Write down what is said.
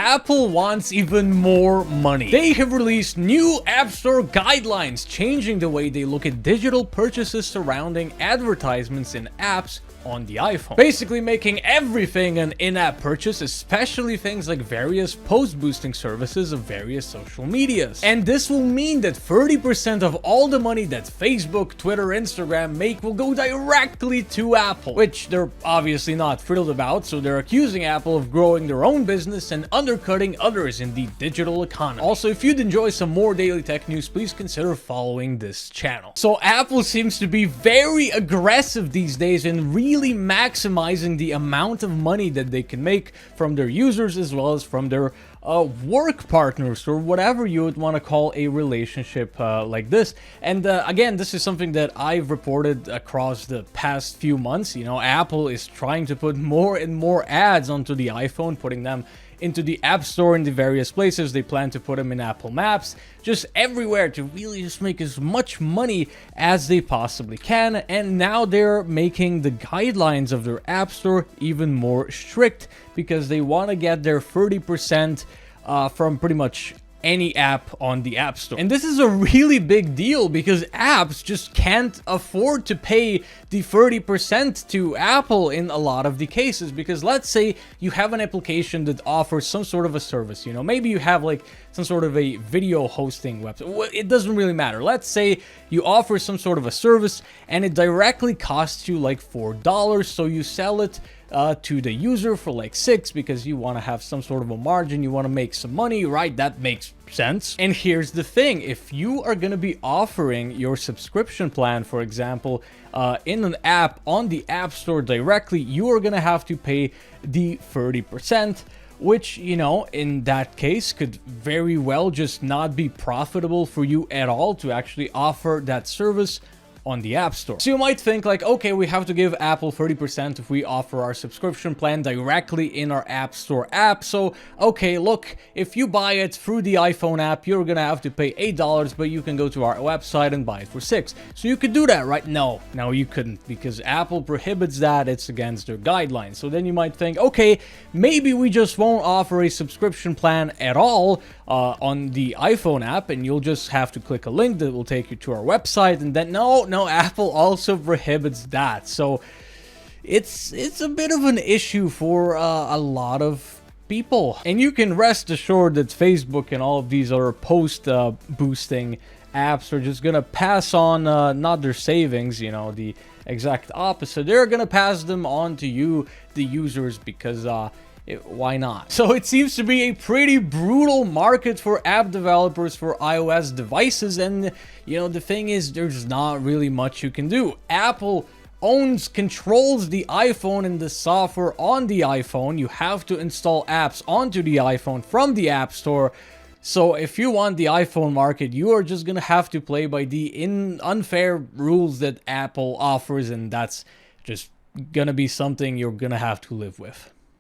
Apple wants even more money. They have released new App Store guidelines, changing the way they look at digital purchases surrounding advertisements in apps on the iPhone. Basically making everything an in-app purchase, especially things like various post-boosting services of various social medias. And this will mean that 30% of all the money that Facebook, Twitter, Instagram make will go directly to Apple, which they're obviously not thrilled about, so they're accusing Apple of growing their own business and undercutting others in the digital economy. Also, if you'd enjoy some more daily tech news, please consider following this channel. So Apple seems to be very aggressive these days in really maximizing the amount of money that they can make from their users as well as from their work partners, or whatever you would want to call a relationship like this. And again, this is something that I've reported across the past few months. You know, Apple is trying to put more and more ads onto the iPhone, putting them into the App Store in the various places. They plan to put them in Apple Maps, just everywhere, to really just make as much money as they possibly can. And now they're making the guidelines of their App Store even more strict because they want to get their 30% from pretty much any app on the App Store. And this is a really big deal because apps just can't afford to pay the 30% to Apple in a lot of the cases. Because let's say you have an application that offers some sort of a service, you know, maybe you have like some sort of a video hosting website. It doesn't really matter. Let's say you offer some sort of a service and it directly costs you like $4, so you sell it to the user for like $6 because you want to have some sort of a margin, you want to make some money, right? That makes sense. And here's the thing: if you are going to be offering your subscription plan, for example, in an app on the App Store directly, you are going to have to pay the 30%, which, you know, in that case could very well just not be profitable for you at all to actually offer that service on the App Store. So you might think like, okay, we have to give Apple 30% if we offer our subscription plan directly in our App Store app. So, okay, look, if you buy it through the iPhone app, you're gonna have to pay $8, but you can go to our website and buy it for $6. So you could do that, right? No, you couldn't, because Apple prohibits that. It's against their guidelines. So then you might think, okay, maybe we just won't offer a subscription plan at all on the iPhone app, and you'll just have to click a link that will take you to our website. And then no, Apple also prohibits that. So it's a bit of an issue for a lot of people. And you can rest assured that Facebook and all of these other post boosting apps are just gonna pass on not their savings, you know, the exact opposite. They're gonna pass them on to you, the users, because why not? So it seems to be a pretty brutal market for app developers for iOS devices, and you know, the thing is, there's not really much you can do. Apple controls the iPhone and the software on the iPhone. You have to install apps onto the iPhone from the App Store. So if you want the iPhone market, you are just gonna have to play by the unfair rules that Apple offers, and that's just gonna be something you're gonna have to live with.